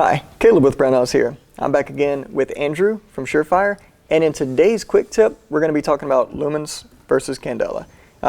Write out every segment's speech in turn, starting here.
Hi, Caleb with Brownells here. I'm back again with Andrew from SureFire, and in today's quick tip, we're going to be talking about Lumens versus Candela.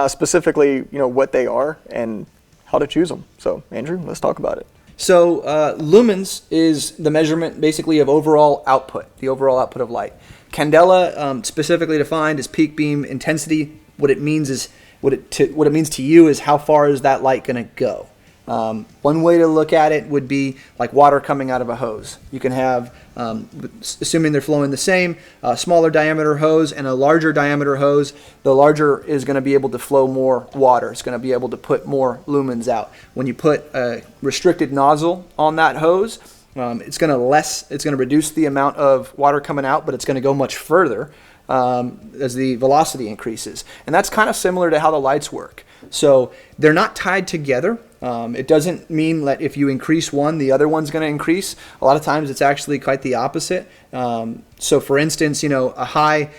Specifically, what they are and how to choose them. So, Andrew, let's talk about it. So, lumens is the measurement basically of overall output, the overall output of light. Candela, specifically defined as peak beam intensity. What it means to you is how far is that light going to go. One way to look at it would be like water coming out of a hose. You can have, assuming they're flowing the same, a smaller diameter hose and a larger diameter hose. The larger is going to be able to flow more water. It's going to be able to put more lumens out. When you put a restricted nozzle on that hose, it's going to reduce the amount of water coming out, but it's going to go much further as the velocity increases. And that's kind of similar to how the lights work. So they're not tied together. It doesn't mean that if you increase one, the other one's going to increase. A lot of times it's actually quite the opposite. So for instance, a high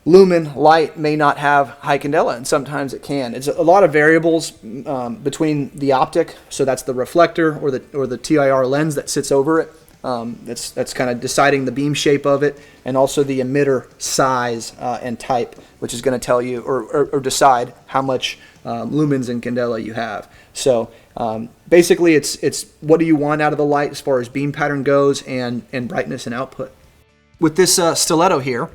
lumen light may not have high candela, and sometimes it can. It's a lot of variables between the optic, so that's the reflector or the TIR lens that sits over it. That's kind of deciding the beam shape of it, and also the emitter size and type, which is going to tell you or decide how much lumens and candela you have. So basically, it's what do you want out of the light as far as beam pattern goes and brightness and output. With this stiletto here,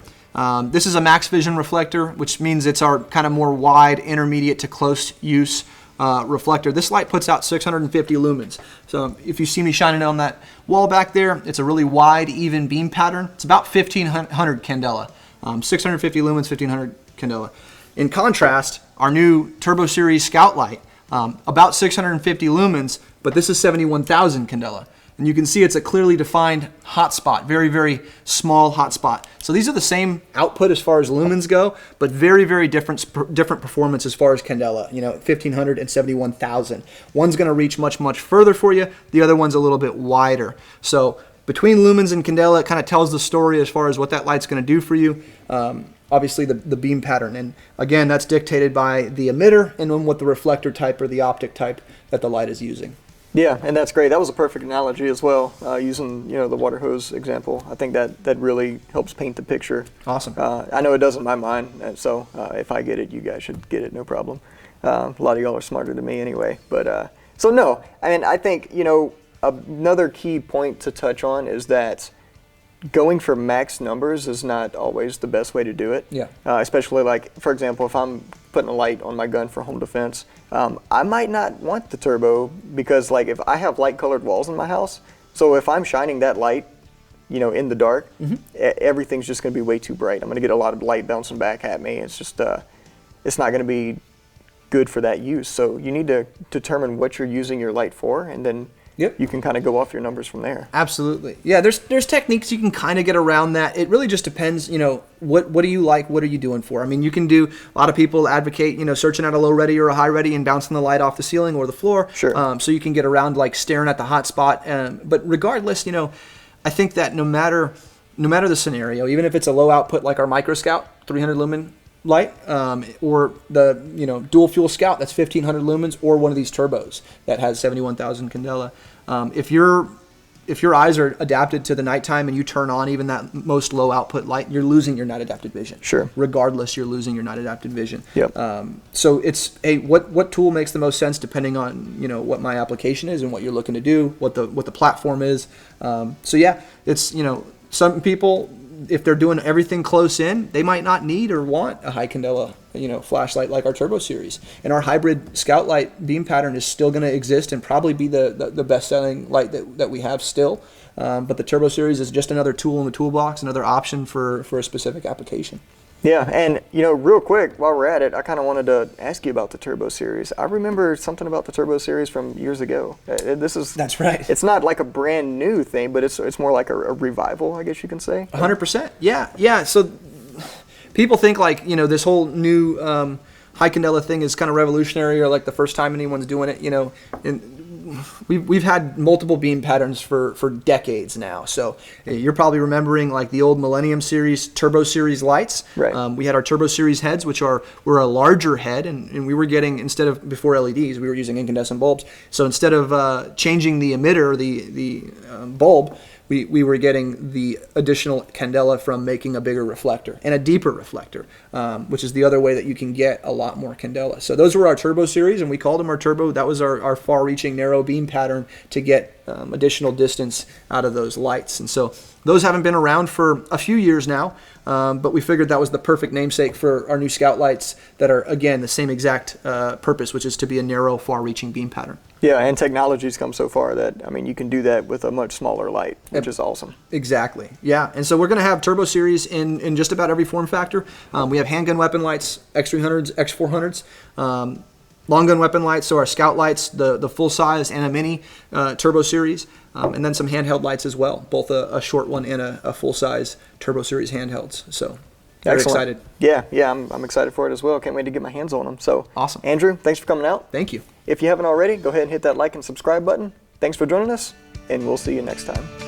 this is a max vision reflector, which means it's our kind of more wide, intermediate to close use reflector. This light puts out 650 lumens. So if you see me shining on that wall back there, it's a really wide, even beam pattern. It's about 1500 candela. 650 lumens, 1500 candela. In contrast, our new Turbo Series Scout light, about 650 lumens, but this is 71,000 candela. And you can see it's a clearly defined hotspot, very, very small hotspot. So these are the same output as far as lumens go, but very, very different performance as far as candela, 1,500 and 71,000. One's going to reach much, much further for you. The other one's a little bit wider. So between lumens and candela, it kind of tells the story as far as what that light's going to do for you. Obviously the beam pattern. And again, that's dictated by the emitter and then what the reflector type or the optic type that the light is using. Yeah, and that's great. That was a perfect analogy as well, using the water hose example. I think that really helps paint the picture. Awesome. I know it does in my mind, and so if I get it, you guys should get it, no problem. A lot of y'all are smarter than me anyway. But so no, I think another key point to touch on is that going for max numbers is not always the best way to do it. Yeah. Especially like, for example, if I'm putting a light on my gun for home defense, I might not want the turbo because like if I have light colored walls in my house, so if I'm shining that light, in the dark, everything's just going to be way too bright. I'm going to get a lot of light bouncing back at me. It's just, it's not going to be good for that use. So you need to determine what you're using your light for, and then you can kind of go off your numbers from there. Absolutely. Yeah, there's techniques you can kind of get around that. It really just depends, what do you like? What are you doing for? You can do, a lot of people advocate, searching at a low ready or a high ready and bouncing the light off the ceiling or the floor. Sure. So you can get around like staring at the hot spot. But regardless, I think that no matter the scenario, even if it's a low output like our Micro Scout 300 lumen light, or the dual fuel Scout that's 1500 lumens, or one of these turbos that has 71,000 candela. If your eyes are adapted to the nighttime and you turn on even that most low output light, you're losing your night adapted vision. Sure. Regardless, you're losing your night adapted vision. Yep. So it's what tool makes the most sense depending on what my application is and what you're looking to do, what the platform is. So yeah, it's some people, if they're doing everything close in, they might not need or want a high candela, flashlight like our Turbo Series. And our hybrid Scout light beam pattern is still going to exist and probably be the best-selling light that we have still. But the Turbo Series is just another tool in the toolbox, another option for a specific application. Yeah, and real quick, while we're at it, I kind of wanted to ask you about the Turbo Series. I remember something about the Turbo Series from years ago. That's right. It's not like a brand new thing, but it's more like a revival, I guess you can say. 100%. Yeah. So people think like this whole new high candela thing is kind of revolutionary, or like the first time anyone's doing it. And we've had multiple beam patterns for decades now. So you're probably remembering like the old Millennium Series, Turbo Series lights. Right. We had our Turbo Series heads, which were a larger head, and we were getting, instead of before LEDs, we were using incandescent bulbs. So instead of changing the emitter, the bulb, we were getting the additional candela from making a bigger reflector and a deeper reflector, which is the other way that you can get a lot more candela. So those were our Turbo Series, and we called them our Turbo. That was our far-reaching narrow beam pattern to get additional distance out of those lights. And so those haven't been around for a few years now, but we figured that was the perfect namesake for our new Scout lights that are, again, the same exact purpose, which is to be a narrow, far-reaching beam pattern. Yeah, and technology's come so far that, I mean, you can do that with a much smaller light, which is awesome. Exactly. Yeah, and so we're going to have Turbo Series in just about every form factor. We have handgun weapon lights, X300s, X400s, long gun weapon lights, so our Scout lights, the full size and a mini Turbo Series, and then some handheld lights as well, both a short one and a full size Turbo Series handhelds. So very Excellent. excited. Yeah, I'm excited for it as well. Can't wait to get my hands on them. So Awesome. Andrew, thanks for coming out. Thank you. If you haven't already, go ahead and hit that like and subscribe button. Thanks for joining us, and we'll see you next time.